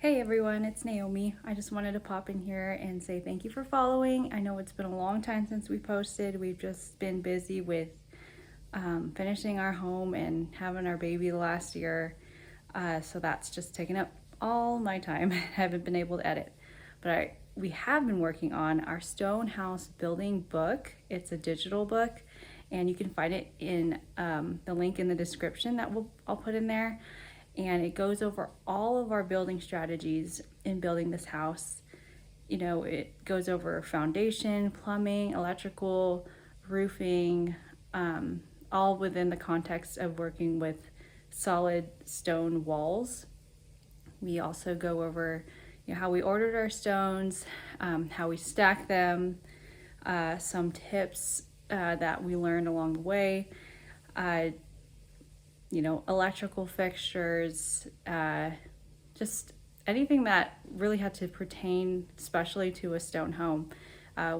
Hey everyone, it's Naomi. I just wanted to pop in here and say thank you for following. I know it's been a long time since we posted. We've just been busy with finishing our home and having our baby last year. So that's just taken up all my time. I haven't been able to edit. But we have been working on our Stone House building book. It's a digital book, and you can find it in the link in the description that I'll put in there. And it goes over all of our building strategies in building this house. You know, it goes over foundation, plumbing, electrical, roofing, all within the context of working with solid stone walls. We also go over how we ordered our stones, how we stack them, some tips that we learned along the way. Electrical fixtures, just anything that really had to pertain especially to a stone home.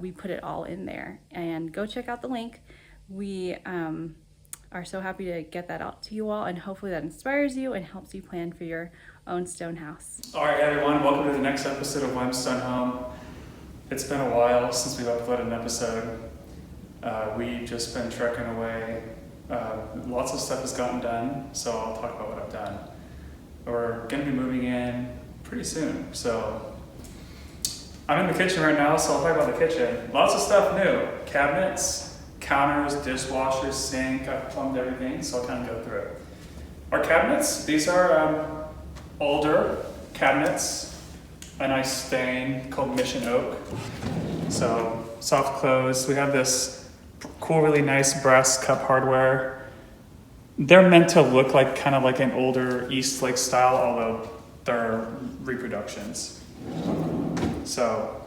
We put it all in there, and go check out the link. We are so happy to get that out to you all, and hopefully that inspires you and helps you plan for your own stone house. All right, everyone, welcome to the next episode of Limestone Home. It's been a while since we've uploaded an episode. We've just been trekking away. Lots of stuff has gotten done, so I'll talk about what I've done. We're going to be moving in pretty soon, so I'm in the kitchen right now, so I'll talk about the kitchen. Lots of stuff new. Cabinets, counters, dishwashers, sink. I've plumbed everything, so I'll kind of go through it. Our cabinets, these are older cabinets, a nice stain called Mission Oak. So soft close. We have this cool, really nice brass cup hardware. They're meant to look like kind of like an older Eastlake style, although they're reproductions. So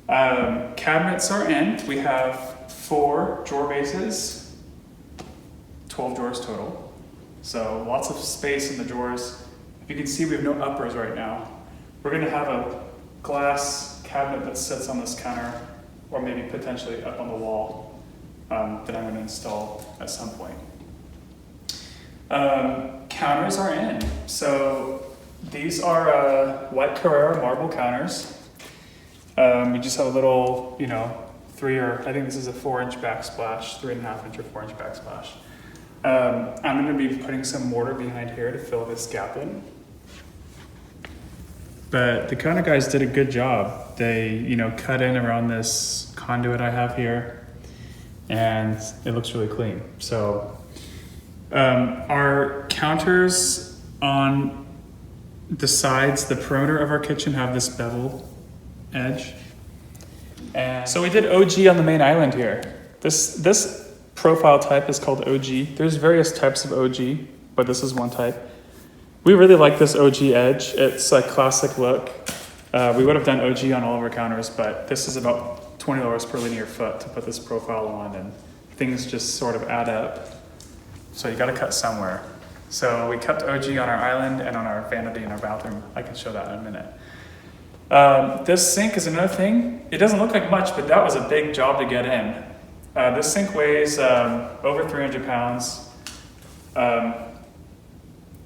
cabinets are in. We have 4 drawer bases, 12 drawers total. So lots of space in the drawers. If you can see, we have no uppers right now. We're going to have a glass cabinet that sits on this counter, or maybe potentially up on the wall, that I'm going to install at some point. Counters are in. So these are white Carrara marble counters. We just have a little, 3 this is a 4-inch backsplash, 3.5-inch or 4-inch backsplash. I'm going to be putting some mortar behind here to fill this gap in. But the counter guys did a good job. They, cut in around this conduit I have here, and it looks really clean. So our counters on the sides, the perimeter of our kitchen, have this bevel edge. And so we did OG on the main island here. This profile type is called OG. There's various types of OG, but this is one type. We really like this OG edge. It's a classic look. We would have done OG on all of our counters, but this is about $20 per linear foot to put this profile on, and things just sort of add up. So you gotta cut somewhere. So we kept OG on our island and on our vanity in our bathroom. I can show that in a minute. This sink is another thing. It doesn't look like much, but that was a big job to get in. This sink weighs over 300 pounds.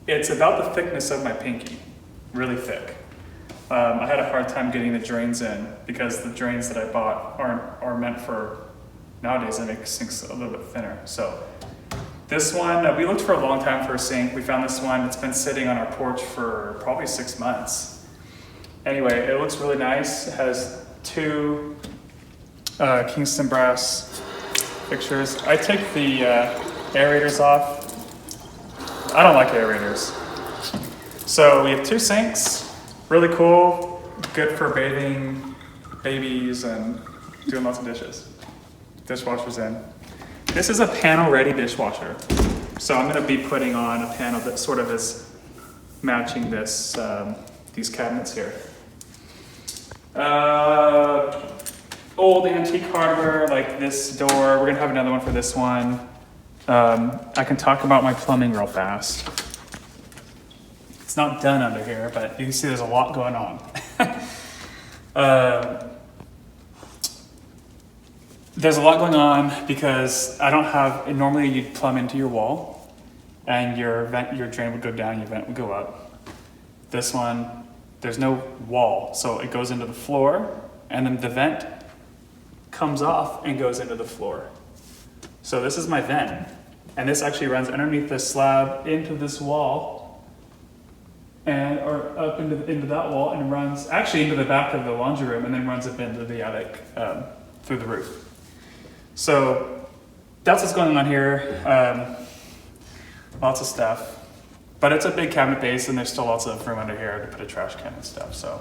It's about the thickness of my pinky, really thick. I had a hard time getting the drains in because the drains that I bought are meant for, nowadays they make sinks a little bit thinner. So this one, we looked for a long time for a sink. We found this one. It's been sitting on our porch for probably 6 months. Anyway, it looks really nice. It has 2 Kingston brass fixtures. I take the aerators off. I don't like aerators. So we have 2 sinks, really cool, good for bathing babies and doing lots of dishes. Dishwasher's in. This is a panel-ready dishwasher. So I'm gonna be putting on a panel that sort of is matching this, these cabinets here. Old antique hardware like this door. We're gonna have another one for this one. I can talk about my plumbing real fast. It's not done under here, but you can see there's a lot going on. There's a lot going on because I don't have, normally you'd plumb into your wall and your drain would go down, your vent would go up. This one there's no wall, so it goes into the floor, and then the vent comes off and goes into the floor. So this is my vent, and this actually runs underneath this slab into this wall, and or up into that wall, and runs actually into the back of the laundry room, and then runs up into the attic through the roof. So that's what's going on here. Lots of stuff. But it's a big cabinet base, and there's still lots of room under here to put a trash can and stuff. So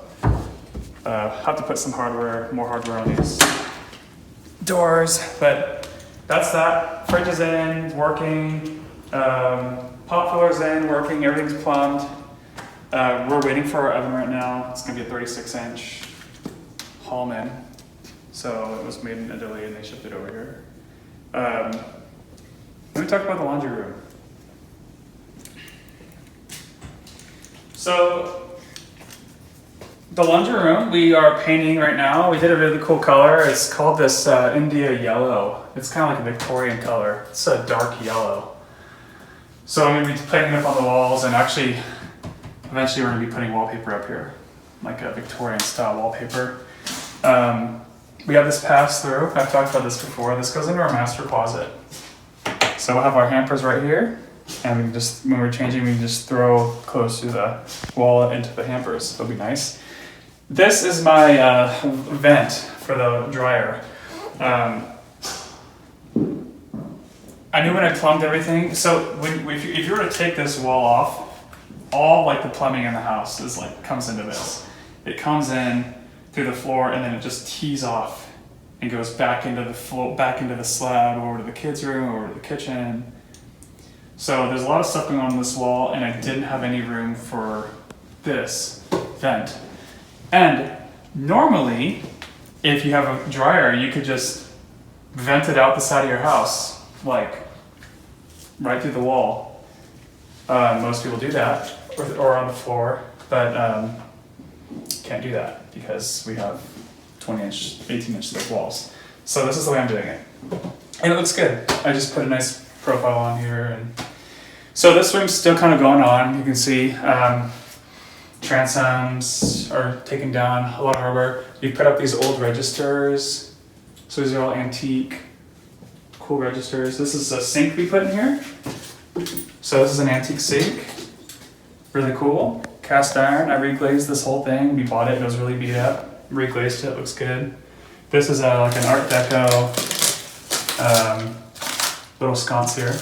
have to put some more hardware on these doors. But that's that. Fridge is in, working. Pot filler's in, working. Everything's plumbed. We're waiting for our oven right now. It's gonna be a 36-inch Hallman. So it was made in Italy, and they shipped it over here. Let me talk about the laundry room. So, the laundry room, we are painting right now. We did a really cool color. It's called this India yellow. It's kind of like a Victorian color. It's a dark yellow. So I'm going to be painting it up on the walls, and actually, eventually we're going to be putting wallpaper up here, like a Victorian style wallpaper. We have this pass-through. I've talked about this before. This goes into our master closet. So we'll have our hampers right here. And we can just, when we're changing, we can just throw clothes through the wall into the hampers. It'll be nice. This is my vent for the dryer. I knew when I plumbed everything. So if you were to take this wall off, all like the plumbing in the house is like comes into this. It comes in through the floor, and then it just tees off and goes back into the floor, back into the slab, over to the kids' room, over to the kitchen. So there's a lot of stuff going on this wall, and I didn't have any room for this vent. And normally, if you have a dryer, you could just vent it out the side of your house, like right through the wall. Most people do that, or on the floor, but can't do that because we have 20-inch, 18-inch thick walls. So this is the way I'm doing it. And it looks good. I just put a nice profile on here, and so this room's still kind of going on. You can see transoms are taken down, a lot of hardware. You put up these old registers, so these are all antique, cool registers. This is a sink we put in here. So this is an antique sink, really cool. Cast iron. I reglazed this whole thing. We bought it. It was really beat up. Reglazed it. Looks good. This is like an Art Deco little sconce here.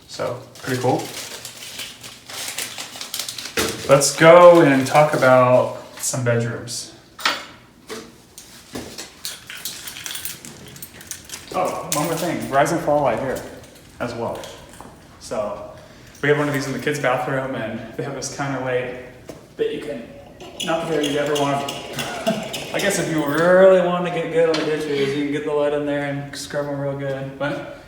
So, pretty cool. Let's go and talk about some bedrooms. Oh, one more thing. Rise and fall light here as well. So, we have one of these in the kids' bathroom, and they have this counterweight that you can, not that you'd ever want to, I guess if you really want to get good on the dishes, you can get the light in there and scrub them real good. But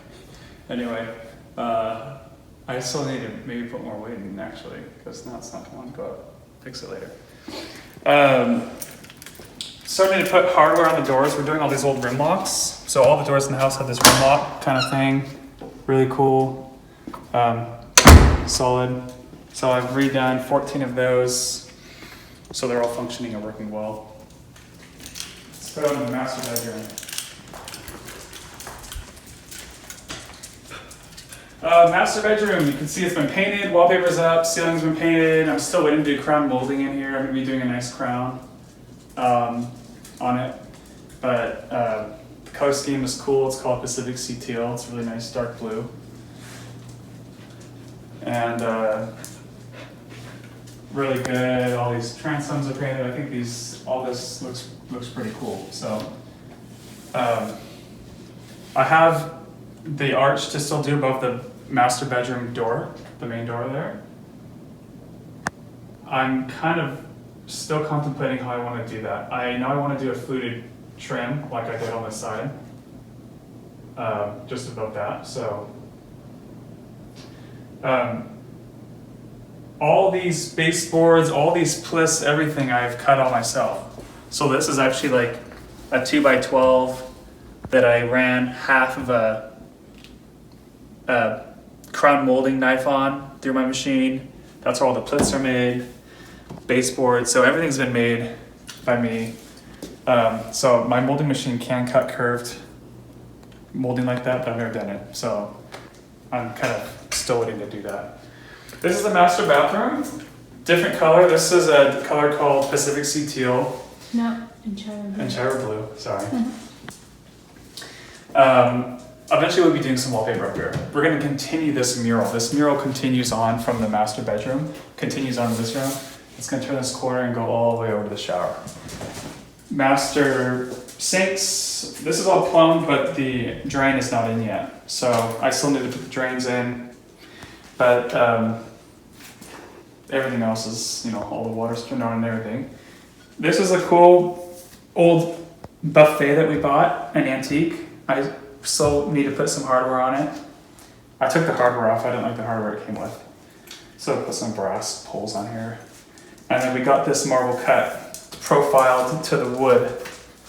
anyway, I still need to maybe put more weight in actually, because now it's not going to go up. Fix it later. Starting to put hardware on the doors. We're doing all these old rim locks. So all the doors in the house have this rim lock kind of thing. Really cool. Solid. So I've redone 14 of those. So they're all functioning and working well. Let's go to the master bedroom. Master bedroom, you can see it's been painted, wallpaper's up, ceiling's been painted. I'm still waiting to do crown molding in here. I'm gonna be doing a nice crown on it. But the color scheme is cool. It's called Pacific Sea Teal. It's really nice, dark blue. And really good. All these transoms are painted. I think all this looks pretty cool. So I have the arch to still do above the master bedroom door, the main door there. I'm kind of still contemplating how I want to do that. I know I want to do a fluted trim like I did on this side, just above that. So all these baseboards, all these plists, everything I've cut all myself. So this is actually like a 2x12 that I ran half of a crown molding knife on through my machine. That's where all the plits are made. baseboard. So everything's been made by me. So my molding machine can cut curved molding like that, but I've never done it. So I'm kind of still waiting to do that. This is the master bathroom. Different color. This is a color called Pacific Sea Teal. No, and Cherry Blue, sorry. Eventually we'll be doing some wallpaper up here. We're gonna continue this mural. This mural continues on from the master bedroom, continues on to this room. It's gonna turn this corner and go all the way over to the shower. Master sinks, this is all plumbed, but the drain is not in yet. So I still need to put the drains in, but everything else is, all the water's turned on and everything. This is a cool old buffet that we bought, an antique. I still need to put some hardware on it. I took the hardware off, I didn't like the hardware it came with. So I put some brass poles on here. And then we got this marble cut profiled to the wood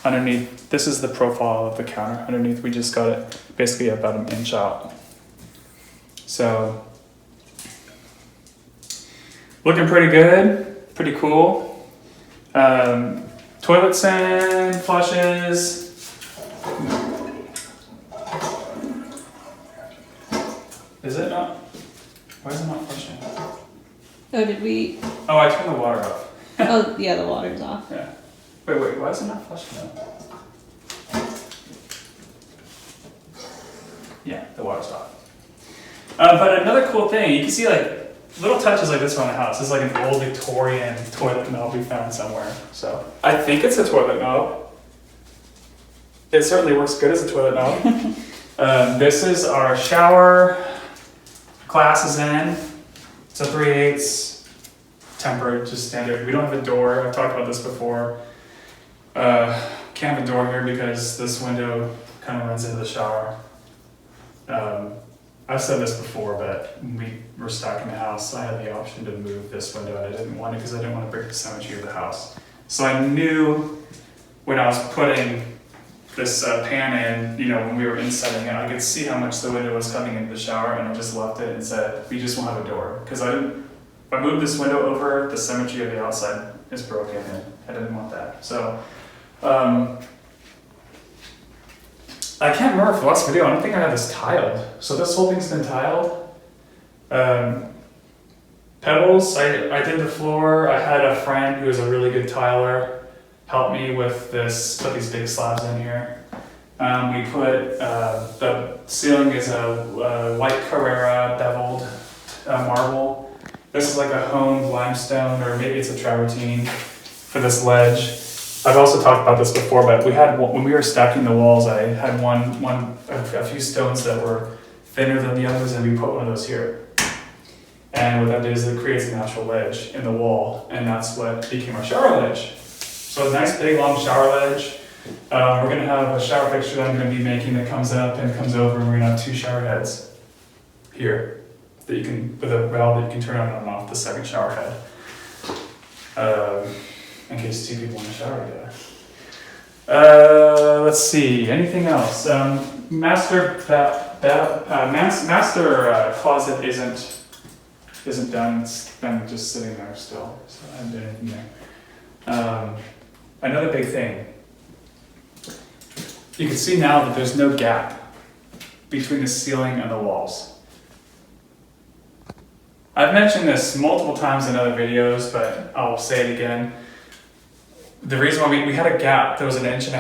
underneath. This is the profile of the counter. Underneath we just got it basically about an inch out. So, looking pretty good, pretty cool. Toilets in, flushes. Is it not? Why is it not flushing? Oh, did we? Oh, I turned the water off. Oh, yeah, the water's off. Yeah. Wait, why is it not flushing though? Yeah, the water's off. But another cool thing, you can see like little touches like this around the house. It's like an old Victorian toilet knob we found somewhere. So I think it's a toilet knob. It certainly works good as a toilet knob. This is our shower. Glass is in. It's a 3/8 tempered, just standard. We don't have a door. I've talked about this before. Can't have a door here because this window kind of runs into the shower. I've said this before, but when we were stuck in the house, I had the option to move this window, and I didn't want it because I didn't want to break the symmetry of the house. So I knew when I was putting this pan in, when we were insetting it, I could see how much the window was coming into the shower, and I just left it and said, we just won't have a door. Because if I move this window over, the symmetry of the outside is broken, and I didn't want that. So, I can't remember for the last video, I don't think I had this tiled. So this whole thing's been tiled. Pebbles, I did the floor. I had a friend who is a really good tiler help me with this, put these big slabs in here. We put, the ceiling is a white Carrera beveled marble. This is like a honed limestone, or maybe it's a travertine for this ledge. I've also talked about this before, but when we were stacking the walls, I had a few stones that were thinner than the others, and we put one of those here. And what that does is it creates a natural ledge in the wall, and that's what became our shower ledge. So a nice big long shower ledge. We're gonna have a shower fixture that I'm gonna be making that comes up and comes over, and we're gonna have 2 shower heads here that you can, with a valve that you can turn on and off the second shower head. In case 2 people want to shower together. Let's see, anything else? Master closet isn't done. It's been just sitting there still, so I haven't done anything there. Another big thing. You can see now that there's no gap between the ceiling and the walls. I've mentioned this multiple times in other videos, but I'll say it again. The reason why we had a gap that was 1.5 inches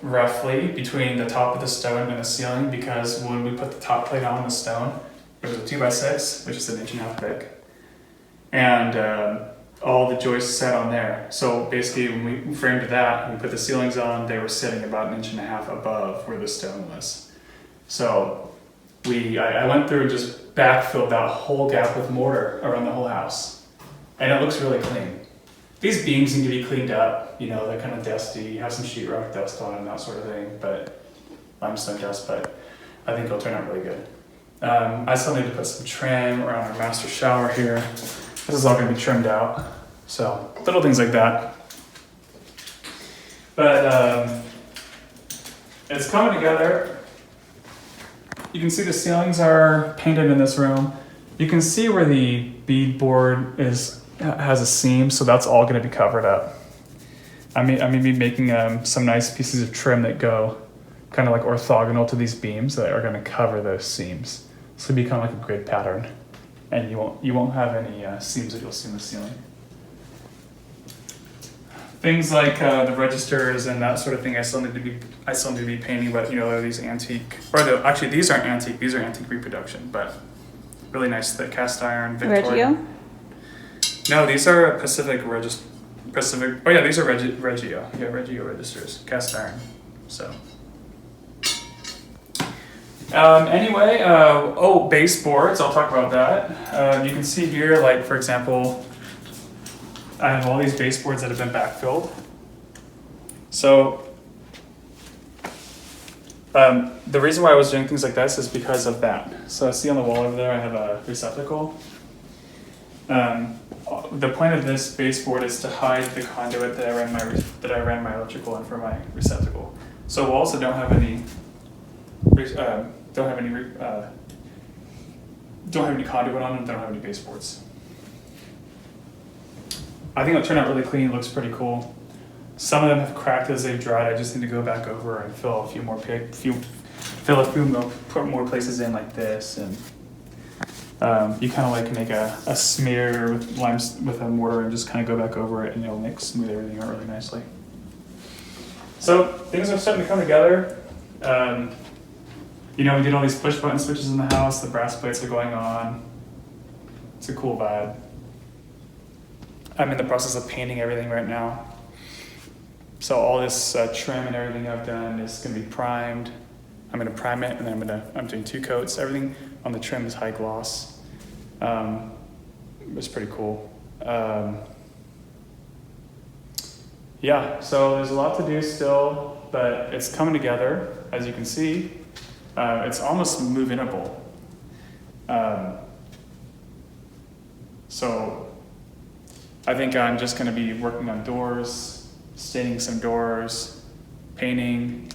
roughly between the top of the stone and the ceiling, because when we put the top plate on the stone, it was a 2x6, which is 1.5 inches thick. And all the joists sat on there. So basically when we framed that, we put the ceilings on, they were sitting about 1.5 inches above where the stone was. So I went through and just backfilled that whole gap with mortar around the whole house. And it looks really clean. These beams need to be cleaned up, they're kind of dusty, have some sheetrock dust on them, that sort of thing, but limestone dust, but I think it'll turn out really good. I still need to put some trim around our master shower here. This is all gonna be trimmed out, so little things like that. But it's coming together. You can see the ceilings are painted in this room. You can see where the beadboard is has a seam, so that's all going to be covered up. I'm going to be making some nice pieces of trim that go kind of like orthogonal to these beams that are going to cover those seams. So it'll be kind of like a grid pattern, and you won't have any seams that you'll see in the ceiling. Things like the registers and that sort of thing, I still need to be painting. But they're these antique, actually these aren't antique. These are antique reproduction, but really nice thick cast iron Victorian. Reggio? No, these are Pacific. Oh yeah, these are Reggio. Yeah, Reggio registers, cast iron. So. Anyway, baseboards. I'll talk about that. You can see here, like for example, I have all these baseboards that have been backfilled. So the reason why I was doing things like this is because of that. So see on the wall over there, I have a receptacle. The point of this baseboard is to hide the conduit that I ran my electrical in for my receptacle. So walls that don't have any conduit on them don't have any baseboards. I think it'll turn out really clean. It looks pretty cool. Some of them have cracked as they've dried. I just need to go back over and fill a few more put more places in like this, and you kind of like make a smear with a mortar and just kind of go back over it, and it'll smooth everything out really nicely. So things are starting to come together. We did all these push button switches in the house. The brass plates are going on. It's a cool vibe. I'm in the process of painting everything right now. So all this trim and everything I've done is going to be primed. I'm going to prime it, and then I'm doing 2 coats. Everything on the trim is high gloss. It's pretty cool. Yeah, so there's a lot to do still, but it's coming together, as you can see. It's almost move-inable. So I think I'm just going to be working on doors, staining some doors, painting,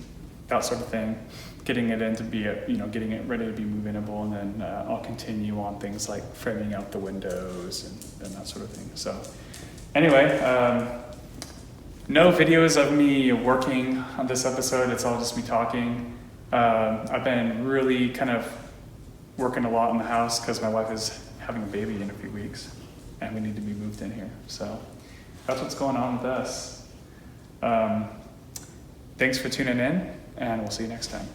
that sort of thing, getting it in to be getting it ready to be move-inable, and then I'll continue on things like framing out the windows and that sort of thing. So anyway, no videos of me working on this episode. It's all just me talking. I've been really kind of working a lot in the house because my wife is having a baby in a few weeks, and we need to be moved in here. So that's what's going on with us. Thanks for tuning in, and we'll see you next time.